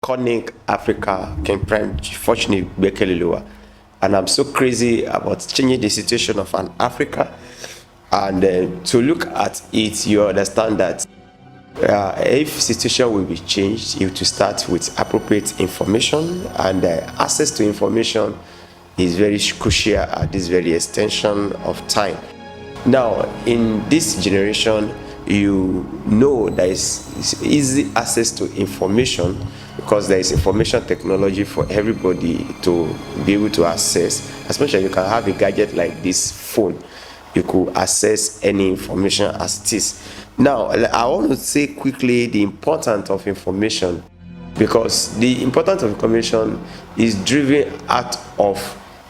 iconic Africa, King Prime Fortunate Bekeleluwa. And I'm so crazy about changing the situation of an Africa. And to look at it, you understand that if situation will be changed, you have to start with appropriate information, and access to information is very crucial at this very extension of time. Now, in this generation, you know there is easy access to information because there is information technology for everybody to be able to access. Especially you can have a gadget like this phone, you could access any information as it is. Now, I want to say quickly the importance of information, because the importance of information is driven out of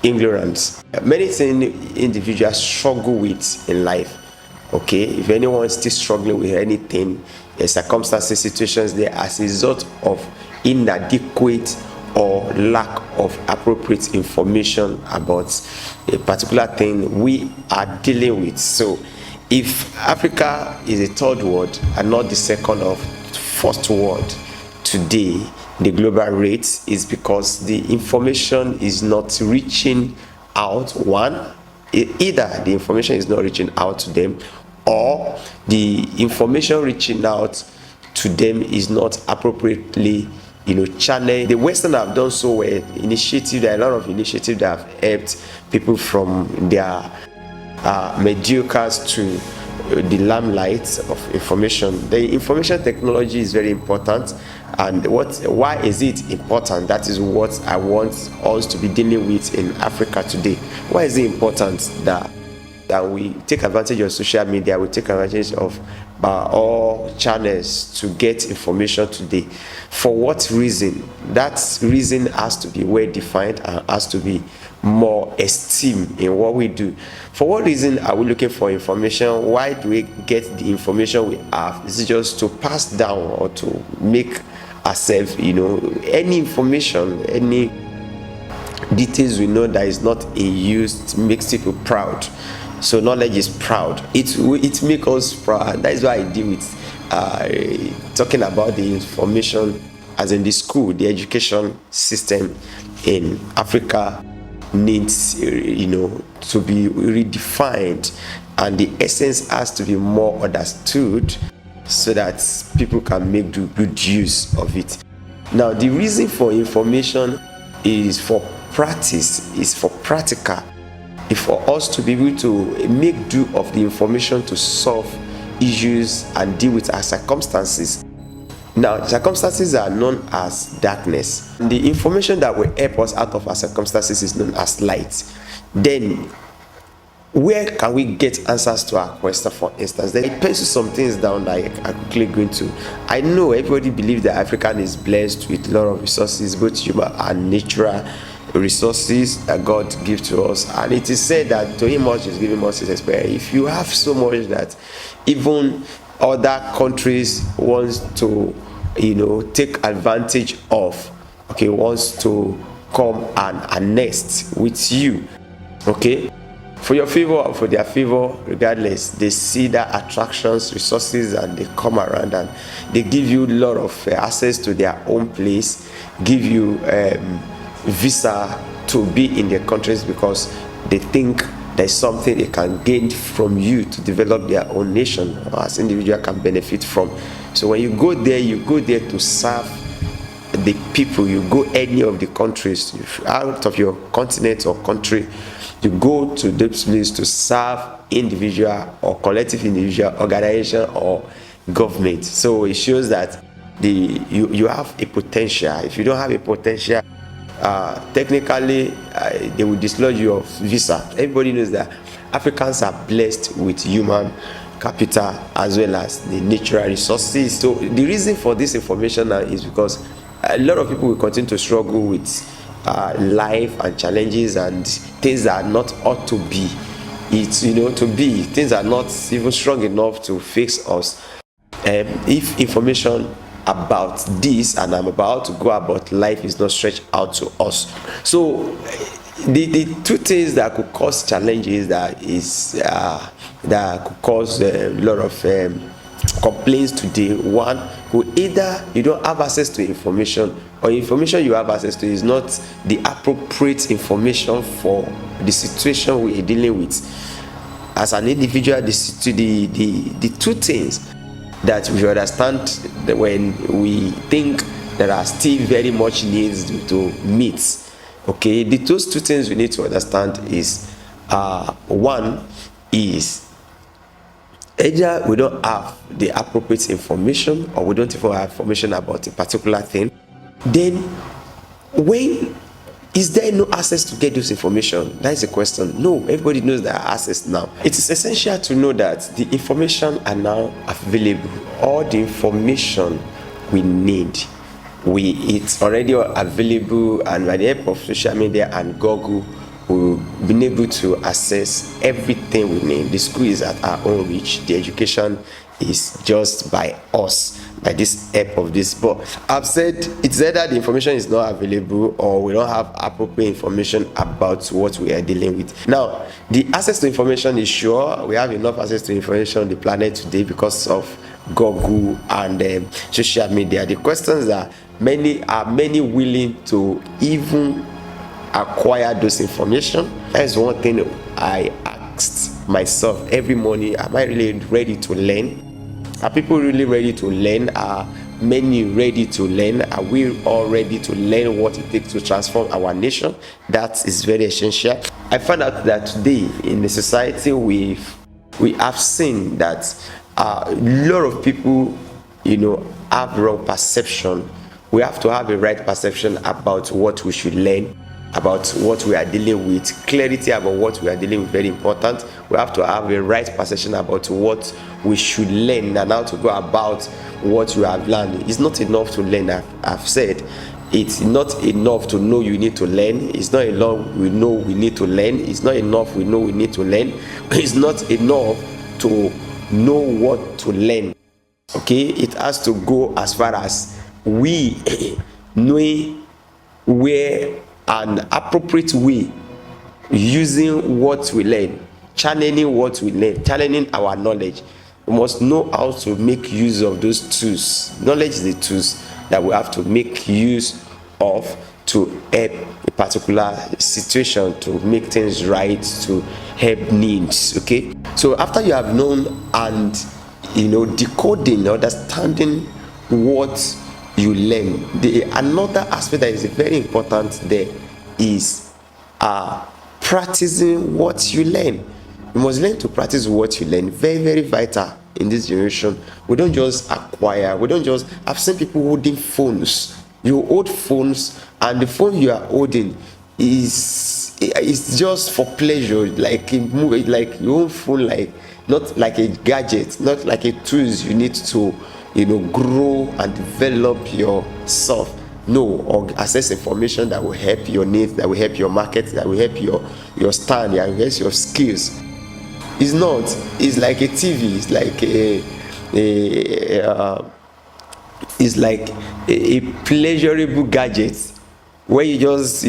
ignorance. Many things individuals struggle with in life. Okay, if anyone is still struggling with anything, circumstances, situations there as a result of inadequate or lack of appropriate information about a particular thing we are dealing with. So if Africa is a third world and not the second or first world today, the global rate is because the information is not reaching out. One, either the information is not reaching out to them, or the information reaching out to them is not appropriately channel. The Western have done so well. There are a lot of initiatives that have helped people from their mediocres to the limelight of information. The information technology is very important. And why is it important? That is what I want us to be dealing with in Africa today. Why is it important that we take advantage of social media, we take advantage of all channels to get information today? For what reason? That reason has to be well defined and has to be more esteemed in what we do. For what reason are we looking for information? Why do we get the information we have? Is it just to pass down or to make ourselves, any information, any details we know that is not in use makes people proud. So knowledge is proud. It makes us proud. That is why I deal with talking about the information as in the school, the education system in Africa needs to be redefined, and the essence has to be more understood so that people can make good use of it. Now, the reason for information is for practice, is for practical. It's for us to be able to make do of the information to solve issues and deal with our circumstances. Now, circumstances are known as darkness. The information that will help us out of our circumstances is known as light. Then, where can we get answers to our question, for instance? Then it pencils some things down that I quickly go into. I know everybody believes that African is blessed with a lot of resources, both human and natural resources that God gives to us. And it is said that to him much is given, much is expected. If you have so much that even other countries wants to take advantage of, wants to come and nest with you, for your favor or for their favor, regardless, they see that attractions, resources, and they come around and they give you a lot of access to their own place, give you visa to be in their countries because they think there's something they can gain from you to develop their own nation, or as individual can benefit from. So when you go there to serve the people. You go any of the countries out of your continent or country, you go to those places to serve individual or collective individual, organization or government. So it shows that you have a potential. If you don't have a potential, technically they will dislodge you of visa. Everybody knows that Africans are blessed with human capital as well as the natural resources. So the reason for this information now is because a lot of people will continue to struggle with life and challenges and things that are not ought to be. It's to be things are not even strong enough to fix us. If information about this and I'm about to go about life is not stretched out to us. So the two things that could cause challenges that could cause a lot of complaints today. One could either you don't have access to information, or information you have access to is not the appropriate information for the situation we are dealing with. As an individual, the two things that we understand that when we think there are still very much needs to meet. Okay, those two things we need to understand is one is either we don't have the appropriate information, or we don't even have information about a particular thing. Then when is there no access to get this information? That is the question. No, everybody knows there are access now. It is essential to know that the information are now available. All the information we need, it's already available, and by the help of social media and Google, we've been able to access everything we need. The school is at our own reach. The education is just by us, by this help of this. But I've said it's either the information is not available, or we don't have appropriate information about what we are dealing with. Now, the access to information is sure. We have enough access to information on the planet today because of Google and social media. The questions are many willing to even acquire those information? That is one thing I asked myself every morning. Am I really ready to learn? Are people really ready to learn? Are many ready to learn? Are we all ready to learn what it takes to transform our nation? That is very essential. I found out that today in the society we have seen that a lot of people, have wrong perception. We have to have a right perception about what we should learn, about what we are dealing with. Clarity about what we are dealing with, very important. We have to have a right perception about what we should learn and how to go about what we have learned. It's not enough to learn. I've said it's not enough to know you need to learn. It's not enough we know we need to learn. It's not enough we know we need to learn. It's not enough to know what to learn. Okay, it has to go as far as we knowing where an appropriate way, using what we learn, channeling what we learn, channeling our knowledge. We must know how to make use of those tools. Knowledge is the tools that we have to make use of to help a particular situation, to make things right, to help needs. Okay, so after you have known and decoding, understanding what you learn, another aspect that is very important there is practicing what you learn. You must learn to practice what you learn. Very, very vital in this generation. We don't just acquire. I've seen people holding phones. You hold phones, and the phone you are holding is just for pleasure, like your own phone, like not like a gadget, not like a tools you need to grow and develop yourself. No, or access information that will help your needs, that will help your market, that will help your stand, that will help your skills. It's like a TV. It's like a pleasurable gadget where you just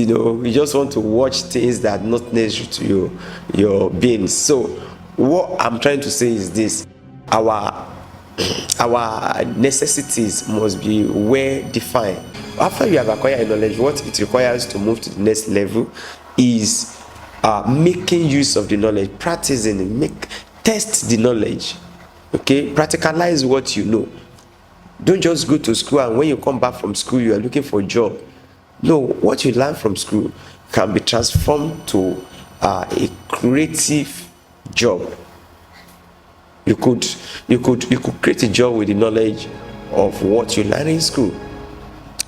want to watch things that are not necessary to your being. So what I'm trying to say is this: our necessities must be well defined. After you have acquired knowledge, what it requires to move to the next level is making use of the knowledge, practicing, test the knowledge. Okay, practicalize what you know. Don't just go to school and when you come back from school you are looking for a job. No, what you learn from school can be transformed to a creative job. You could create a job with the knowledge of what you learn in school.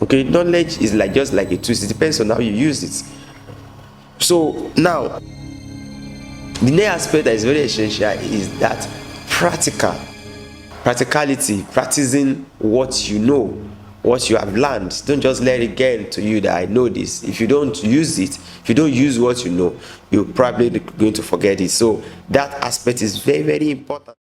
Okay, knowledge is just like a tool. It depends on how you use it. So now, the next aspect that is very essential is that practicality, practicing what you know, what you have learned. Don't just let it get to you that I know this. If you don't use it, if you don't use what you know, you're probably going to forget it. So that aspect is very, very important.